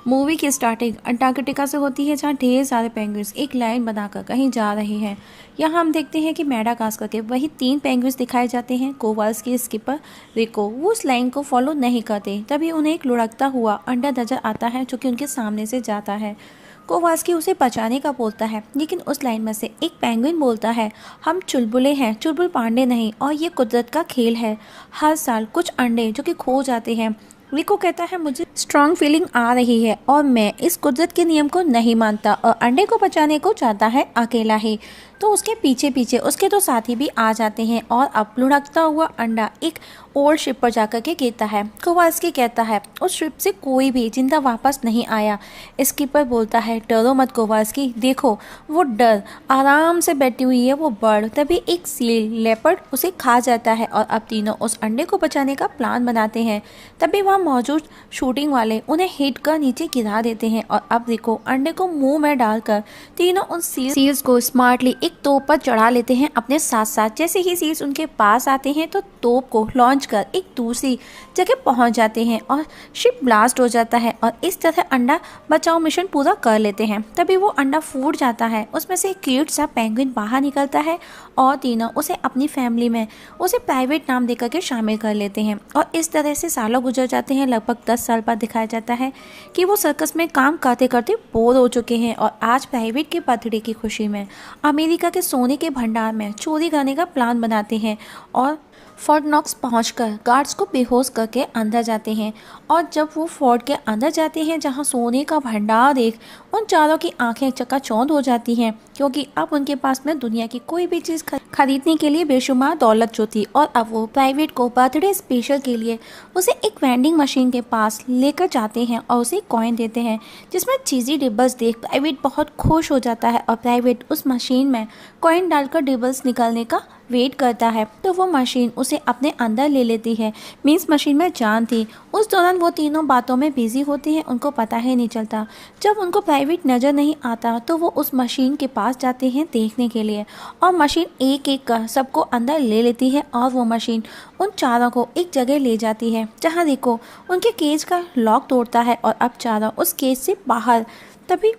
Movie की starting Antarctica से होती है, जहाँ ढेर सारे पेंगुइन्स एक लाइन बनाकर कहीं जा रहे हैं। यहाँ हम देखते हैं कि मेडागास्कर के वही 3 पेंगुइन्स दिखाए जाते हैं। कोवाल्स्की स्किपर रिको वो उस लाइन को फॉलो नहीं करते। तभी उन्हें एक लुढ़कता हुआ अंडा नजर आता है जो कि उनके सामने से जाता है। कोवाल्स्की उसे बचाने का बोलता है, लेकिन उस लाइन में से एक पेंगुइन बोलता है, हम चुलबुले हैं, चुलबुल पांडे नहीं, और ये कुदरत का खेल है। हर साल कुछ अंडे जो कि खो जाते हैं। रिको कहता है, मुझे स्ट्रॉन्ग फीलिंग आ रही है और मैं इस कुदरत के नियम को नहीं मानता और अंडे को बचाने को चाहता है अकेला ही। तो उसके पीछे पीछे उसके 2 साथी भी आ जाते हैं और अब लुढ़कता हुआ अंडा एक ओल्ड शिप पर जाकर के गिरता है। कोवाल्स्की कहता है, उस शिप से कोई भी जिंदा वापस नहीं आया। स्किपर बोलता है, डरो मत कोवाल्स्की, देखो वो डर आराम से बैठी हुई है वो बर्ड। तभी एक सील लेपर्ड उसे खा जाता है और अब तीनों उस अंडे को बचाने का प्लान बनाते हैं। तभी वहाँ मौजूद शूटिंग वाले उन्हें हिट कर नीचे गिरा देते हैं और अब रिको अंडे को मुंह में डालकर तीनों उन सील्स को स्मार्टली एक तोप पर चढ़ा लेते हैं अपने साथ साथ। जैसे ही सील्स उनके पास आते हैं तो तोप को लॉन्च कर एक दूसरी जगह पहुंच जाते हैं और शिप ब्लास्ट हो जाता है और इस तरह अंडा बचाओ मिशन पूरा कर लेते हैं। तभी वो अंडा फूट जाता है, उसमें से एक क्यूट सा पेंगुइन बाहर निकलता है और तीनों उसे अपनी फैमिली में उसे प्राइवेट नाम देकर के शामिल कर लेते हैं। और इस तरह से सालों गुजर जाते हैं। लगभग 10 साल बाद दिखाया जाता है कि वो सर्कस में काम करते करते बोर हो चुके हैं और आज प्राइवेट के बर्थडे की खुशी में अमेरिका के सोने के भंडार में चोरी करने का प्लान बनाते हैं और फोर्ट नॉक्स पहुंचकर गार्ड्स को बेहोश करके अंदर जाते हैं। और जब वो फोर्ट के अंदर जाते हैं जहां सोने का भंडार देख उन चारों की आंखें चकाचौंध हो जाती हैं, क्योंकि अब उनके पास में दुनिया की कोई भी चीज़ खरीदने के लिए बेशुमार दौलत जो थी। और अब वो प्राइवेट को बर्थडे स्पेशल के लिए उसे एक वेंडिंग मशीन के पास लेकर जाते हैं और उसे कॉइन देते हैं जिसमें चीज़ी डिब्बल्स देख प्राइवेट बहुत खुश हो जाता है और प्राइवेट उस मशीन में कॉइन डालकर डिब्बल्स निकलने का वेट करता है। तो वो मशीन उसे अपने अंदर ले लेती है। मीन्स मशीन में जान थी। उस दौरान वो तीनों बातों में बिजी होती हैं, उनको पता ही नहीं चलता। जब उनको प्राइवेट नज़र नहीं आता तो वो उस मशीन के पास जाते हैं देखने के लिए और मशीन एक एक कर सबको अंदर ले लेती है और वो मशीन उन चारों को एक जगह ले जाती है जहाँ रिको उनके केज का लॉक तोड़ता है और अब चारों उस केज से बाहर। तभी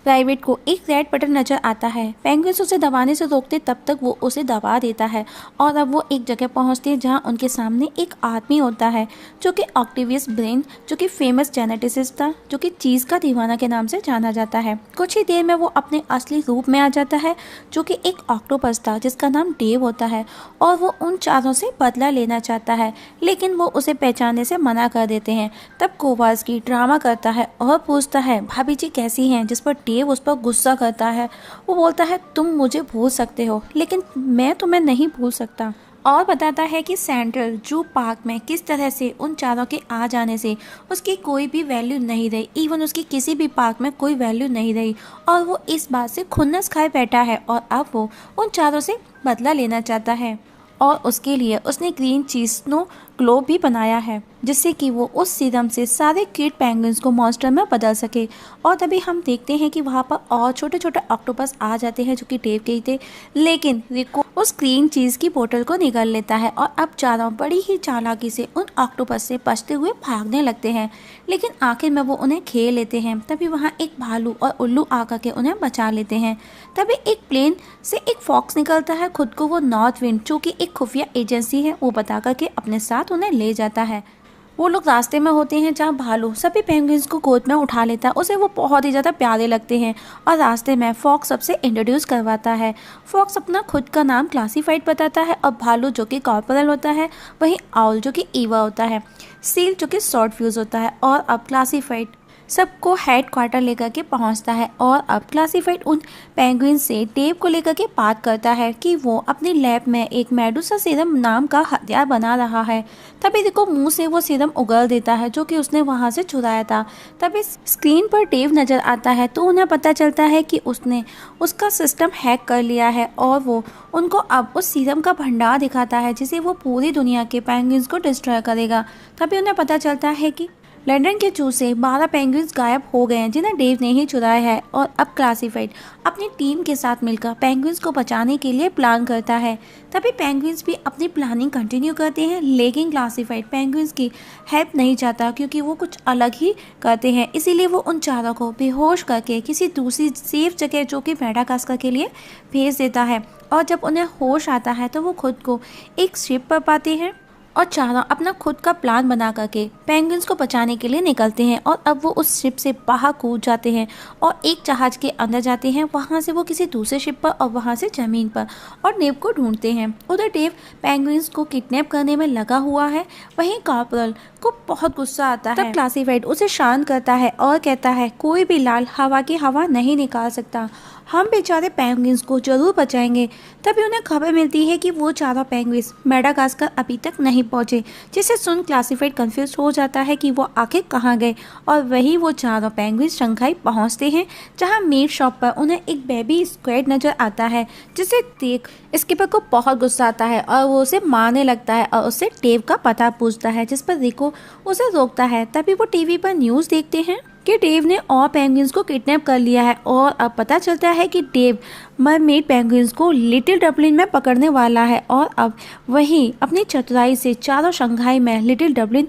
प्राइवेट को एक रेड बटन नजर आता है। पेंगुइन्स उसे दबाने से रोकते तब तक वो उसे दबा देता है और अब वो एक जगह पहुंचते हैं जहां उनके सामने एक आदमी होता है जो कि ऑक्टेवियस ब्रेन, जो कि फेमस जेनेटिसिस्ट था, जो कि चीज़ का दीवाना के नाम से जाना जाता है। कुछ ही देर में वो अपने असली रूप में आ जाता है जो कि एक ऑक्टोपस था जिसका नाम डेव होता है और वो उन चारों से बदला लेना चाहता है, लेकिन वो उसे पहचानने से मना कर देते हैं। तब कोवाल्स्की ड्रामा करता है और पूछता है, भाभी जी कैसी हैं, जिस पर डेव उस पर गुस्सा करता है। वो बोलता है, तुम मुझे भूल सकते हो लेकिन मैं तुम्हें नहीं भूल सकता। और बताता है कि सेंट्रल जू पार्क में किस तरह से उन चारों के आ जाने से उसकी कोई भी वैल्यू नहीं रही, इवन उसकी किसी भी पार्क में कोई वैल्यू नहीं रही और वो इस बात से खुन्नस खाए बैठा है और अब वो उन चारों से बदला लेना चाहता है। और उसके लिए उसने ग्रीन चीज स्नो ग्लोब भी बनाया है जिससे कि वो उस सीरम से सारे क्यूट पेंगुइन्स को मॉन्स्टर में बदल सके। और तभी हम देखते हैं कि वहाँ पर और छोटे छोटे ऑक्टोपस आ जाते हैं जो कि डेव के ही थे, लेकिन रिको उस ग्रीन चीज़ की बोतल को निगल लेता है और अब चारों बड़ी ही चालाकी से उन ऑक्टोपस से बचते हुए भागने लगते हैं, लेकिन आखिर में वो उन्हें खेल लेते हैं। तभी वहाँ एक भालू और उल्लू आकर के उन्हें बचा लेते हैं। तभी एक प्लेन से एक फॉक्स निकलता है, खुद को वो नॉर्थ विंड जो कि एक खुफिया एजेंसी है वो बता करके अपने साथ उन्हें ले जाता है। वो लोग रास्ते में होते हैं जहाँ भालू सभी पेंगुइन्स को गोद में उठा लेता है, उसे वो बहुत ही ज़्यादा प्यारे लगते हैं और रास्ते में फॉक्स सबसे इंट्रोड्यूस करवाता है। फॉक्स अपना खुद का नाम क्लासीफाइड बताता है और भालू जो कि कॉर्पोरल होता है, वहीं आउल जो कि ईवा होता है, सील जो कि शॉर्ट फ्यूज होता है और अब क्लासीफाइड सबको हेड क्वार्टर लेकर के पहुंचता है। और अब क्लासीफाइड उन पेंगुइन से डेव को लेकर के बात करता है कि वो अपनी लैब में एक मेडुसा सीरम नाम का हथियार बना रहा है। तभी देखो मुंह से वो सीरम उगल देता है जो कि उसने वहां से चुराया था। तभी स्क्रीन पर डेव नजर आता है तो उन्हें पता चलता है कि उसने उसका सिस्टम हैक कर लिया है और वो उनको अब उस सीरम का भंडार दिखाता है जिसे वो पूरी दुनिया के पेंगुइन्स को डिस्ट्रॉय करेगा। तभी उन्हें पता चलता है कि लंदन के जू से 12 पेंगुइन्स गायब हो गए हैं जिन्हें डेव ने ही चुराया है और अब क्लासिफाइड अपनी टीम के साथ मिलकर पेंगुइन्स को बचाने के लिए प्लान करता है। तभी पेंगुइन्स भी अपनी प्लानिंग कंटिन्यू करते हैं, लेकिन क्लासिफाइड पेंगुइन्स की हेल्प नहीं चाहता क्योंकि वो कुछ अलग ही करते हैं। इसीलिए वो उन चारों को बेहोश करके किसी दूसरी सेफ जगह जो कि मेडागास्कर के लिए भेज देता है और जब उन्हें होश आता है तो वो खुद को एक शिप पर पाते हैं और चारों अपना खुद का प्लान बना करके पेंगुइन्स को बचाने के लिए निकलते हैं। और अब वो उस शिप से बाहर कूद जाते हैं और एक जहाज के अंदर जाते हैं। वहाँ से वो किसी दूसरे शिप पर और वहाँ से ज़मीन पर और डेव को ढूंढते हैं। उधर डेव पेंगुइन्स को किडनैप करने में लगा हुआ है। वहीं कॉर्पोरल को बहुत गुस्सा आता है। तब क्लासिफाइड उसे शांत करता है और कहता है कोई भी लाल हवा की हवा नहीं निकाल सकता, हम बेचारे पेंगुइन्स को जरूर बचाएंगे। तभी उन्हें खबर मिलती है कि वो चारों पेंगुइन्स मेडागास्कर अभी तक नहीं पहुंचे, जिसे सुन क्लासिफाइड कंफ्यूज हो जाता है कि वो आखिर कहाँ गए। और वही वो चारों पेंगुइन्स शंघाई पहुंचते हैं जहां मीट शॉप पर उन्हें एक बेबी स्क्वेड नजर आता है, जिसे देख स्किपर को बहुत गुस्सा आता है और वो उसे मारने लगता है और उससे डेव का पता पूछता है, जिस पर रिको उसे रोकता है। तभी वो टीवी पर न्यूज़ देखते हैं कि डेव ने और पेंगुइन्स को किडनैप कर लिया है और अब पता चलता है कि डेव मरमेड पेंगुइन्स को लिटिल डबलिन में पकड़ने वाला है। और अब वही अपनी चतुराई से चारों शंघाई में लिटिल डबलिन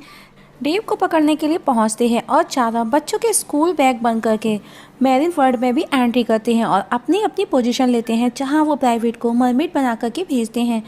डेव को पकड़ने के लिए पहुंचते हैं और चारों बच्चों के स्कूल बैग बंद करके मैरिन वर्ल्ड में भी एंट्री करते हैं और अपनी अपनी पोजीशन लेते हैं जहां वो प्राइवेट को मरमेड बना करके भेजते हैं।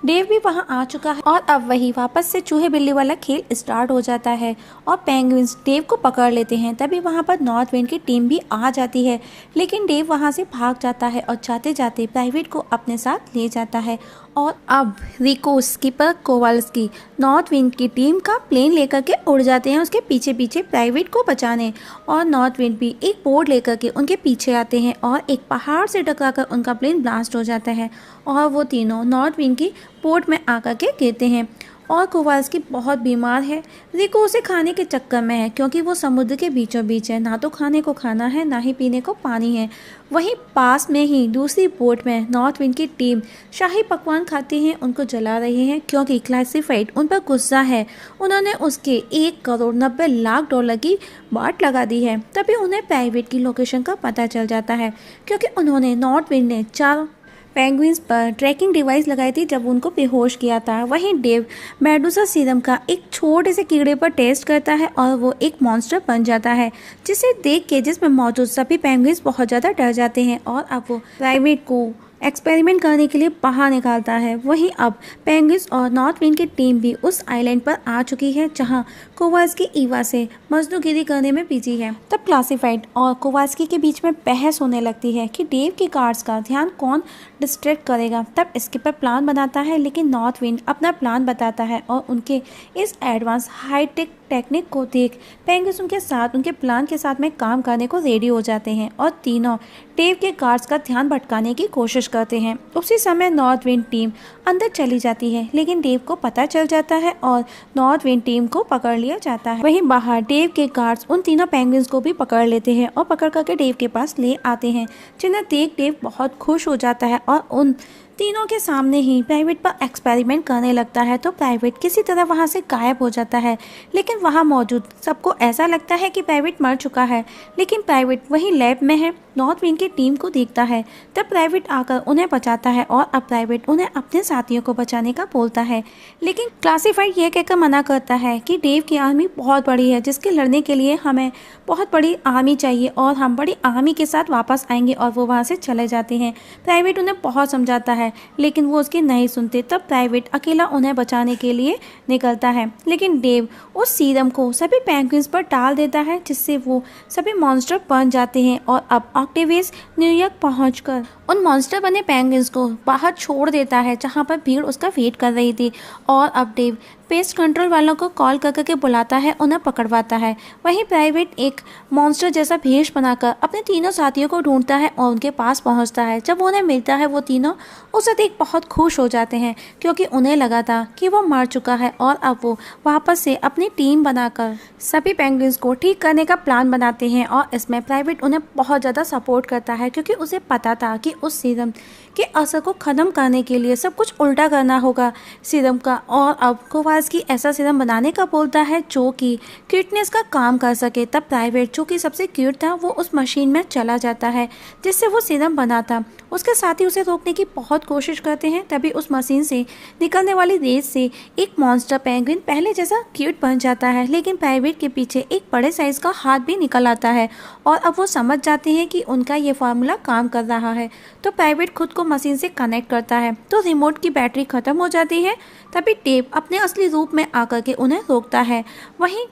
डेव भी वहां आ चुका है और अब वही वापस से चूहे बिल्ली वाला खेल स्टार्ट हो जाता है और पेंगुइन्स डेव को पकड़ लेते हैं। तभी वहां पर नॉर्थ विंड की टीम भी आ जाती है, लेकिन डेव वहां से भाग जाता है और जाते जाते प्राइवेट को अपने साथ ले जाता है। और अब रिको, स्किपर कोवाल्स्की नॉर्थ विंड की टीम का प्लेन लेकर के उड़ जाते हैं उसके पीछे पीछे प्राइवेट को बचाने। और नॉर्थ विंड भी एक बोट लेकर के उनके पीछे आते हैं और एक पहाड़ से टकराकर उनका प्लेन ब्लास्ट हो जाता है और वो तीनों नॉर्थ विंड की बोट में आकर के गिरते हैं। और कोवाल्स्की बहुत बीमार है। रिको उसे खाने के चक्कर में है क्योंकि वो समुद्र के बीचों बीच है, ना तो खाने को खाना है ना ही पीने को पानी है। वहीं पास में ही दूसरी बोट में नॉर्थ विंड की टीम शाही पकवान खाती हैं, उनको जला रही हैं क्योंकि क्लासिफाइड उन पर गुस्सा है। उन्होंने उसके 1,90,00,000 की बाट लगा दी है। तभी उन्हें प्राइवेट की लोकेशन का पता चल जाता है क्योंकि उन्होंने नॉर्थ विंड ने 4 पेंगुइन्स पर ट्रैकिंग डिवाइस लगाई थी जब उनको बेहोश किया था। वहीं डेव मेडुसा सीरम का एक छोटे से कीड़े पर टेस्ट करता है और वो एक मॉन्स्टर बन जाता है, जिसे देख के जिसमें मौजूद सभी पेंगुइन्स बहुत ज़्यादा डर जाते हैं और अब वो प्राइवेट को एक्सपेरिमेंट करने के लिए बाहर निकालता है। वहीं अब पेंगुइन्स और नॉर्थ विंड की टीम भी उस आइलैंड पर आ चुकी है जहां कोवाल्स्की ईवा से मजदूरगिरी करने में बिजी है। तब क्लासिफाइड और कोवाल्स्की के बीच में बहस होने लगती है कि डेव की गार्ड्स का ध्यान कौन डिस्ट्रैक्ट करेगा। तब स्किपर प्लान बनाता है, लेकिन नॉर्थ विंड अपना प्लान बताता है और उनके इस एडवांस हाईटेक टेक्निक को देख पेंगुइन्स उनके साथ उनके प्लान के साथ में काम करने को रेडी हो जाते हैं और तीनों डेव के गार्ड्स का ध्यान भटकाने की कोशिश करते हैं। उसी समय नॉर्थ विंड टीम अंदर चली जाती है, लेकिन डेव को पता चल जाता है और नॉर्थ विंड टीम को पकड़ लिया जाता है। वहीं बाहर डेव के गार्ड्स उन तीनों पेंगुइन्स को भी पकड़ लेते हैं और पकड़ करके डेव के पास ले आते हैं, जिन्हें देख डेव बहुत खुश हो जाता है और उन तीनों के सामने ही प्राइवेट पर एक्सपेरिमेंट करने लगता है। तो प्राइवेट किसी तरह वहां से गायब हो जाता है, लेकिन वहां मौजूद सबको ऐसा लगता है कि प्राइवेट मर चुका है, लेकिन प्राइवेट वहीं लैब में है। नॉर्थ विंड की टीम को देखता है, तब प्राइवेट आकर उन्हें बचाता है और अब प्राइवेट उन्हें अपने साथियों को बचाने का बोलता है, लेकिन क्लासिफाइड ये कहकर मना करता है कि डेव की आर्मी बहुत बड़ी है, जिसके लड़ने के लिए हमें बहुत बड़ी आर्मी चाहिए और हम बड़ी आर्मी के साथ वापस आएंगे। और वो वहाँ से चले जाते हैं। प्राइवेट उन्हें बहुत समझाता है, लेकिन वो उसकी नहीं सुनते। तब प्राइवेट अकेला उन्हें बचाने के लिए निकलता है, लेकिन डेव उस सीरम को सभी पेंगुइन्स पर डाल देता है, जिससे वो सभी मॉन्स्टर बन जाते हैं। और अब ऑक्टेवियस न्यूयॉर्क पहुंचकर उन मॉन्स्टर बने पेंगुइन्स को बाहर छोड़ देता है, जहां पर भीड़ उसका वेट कर रही थी। और अब डेव पेस्ट कंट्रोल वालों को कॉल करके बुलाता है, उन्हें पकड़वाता है। वहीं प्राइवेट एक मॉन्स्टर जैसा भेष बनाकर अपने तीनों साथियों को ढूंढता है और उनके पास पहुंचता है। जब उन्हें मिलता है, वो तीनों उसे देख बहुत खुश हो जाते हैं क्योंकि उन्हें लगा था कि वो मर चुका है और अब वो वापस से अपनी टीम बनाकर सभी पेंगुइन्स को ठीक करने का प्लान बनाते हैं। और इसमें प्राइवेट उन्हें बहुत ज़्यादा सपोर्ट करता है क्योंकि उसे पता था कि उस सीरम के असर को ख़त्म करने के लिए सब कुछ उल्टा करना होगा सीरम का। और अब कोवाल्स्की कोवाल्स्की ऐसा सीरम बनाने का बोलता है जो कि क्यूटनेस का काम कर सके। तब प्राइवेट, जो कि सबसे क्यूट था, वो उस मशीन में चला जाता है जिससे वो सीरम बना था। उसके साथी उसे रोकने की बहुत कोशिश करते हैं। तभी उस मशीन से निकलने वाली रेस से एक मॉन्स्टर पेंगुइन पहले जैसा क्यूट बन जाता है, लेकिन प्राइवेट के पीछे एक बड़े साइज का हाथ भी निकल आता है और अब वो समझ जाते हैं कि उनका ये फार्मूला काम कर रहा है। तो प्राइवेट खुद को मशीन से कनेक्ट करता है तो रिमोट की बैटरी खत्म हो जाती है। तभी टेप अपने असली रूप में आकर के उन्हें रोकता है। वहीं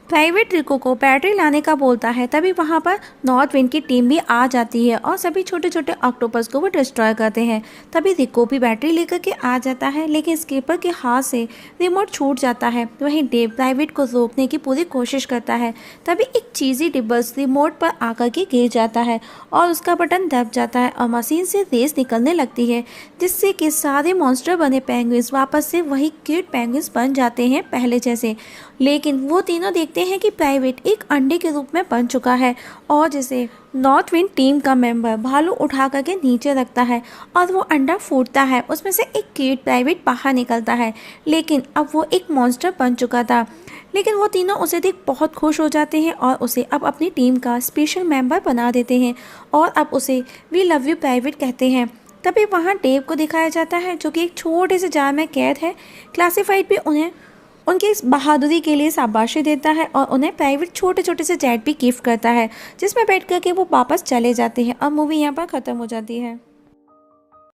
प्राइवेट रिको को बैटरी लाने का बोलता है। तभी वहाँ पर नॉर्थ विंड की टीम भी आ जाती है और सभी छोटे छोटे ऑक्टोपस को वो डिस्ट्रॉय करते हैं। तभी रिको भी बैटरी लेकर के आ जाता है, लेकिन स्कीपर के हाथ से रिमोट छूट जाता है। वहीं डेव प्राइवेट को रोकने की पूरी कोशिश करता है। तभी एक चीज़ी डिब्बस रिमोट पर आकर के गिर जाता है और उसका बटन दब जाता है और मशीन से रेस निकलने लगती है, जिससे कि सारे मॉन्स्टर बने पेंगुइन्स वापस से वही क्यूट पेंगुइन्स बन जाते हैं पहले जैसे। लेकिन वो तीनों देखते हैं कि प्राइवेट एक अंडे के रूप में बन चुका है और जिसे नॉर्थ विंड टीम का मेंबर भालू उठा करके नीचे रखता है और वो अंडा फूटता है। उसमें से एक क्यूट प्राइवेट बाहर निकलता है, लेकिन अब वो एक मॉन्स्टर बन चुका था। लेकिन वो तीनों उसे देख बहुत खुश हो जाते हैं और उसे अब अपनी टीम का स्पेशल मेंबर बना देते हैं और अब उसे वी लव यू प्राइवेट कहते हैं। तभी वहाँ डेव को दिखाया जाता है जो कि एक छोटे से जार में कैद है। क्लासिफाइड भी उन्हें उनकी इस बहादुरी के लिए शाबाशी देता है और उन्हें प्राइवेट छोटे छोटे से जेट भी गिफ्ट करता है, जिसमें बैठ कर के वो वापस चले जाते हैं और मूवी यहाँ पर ख़त्म हो जाती है।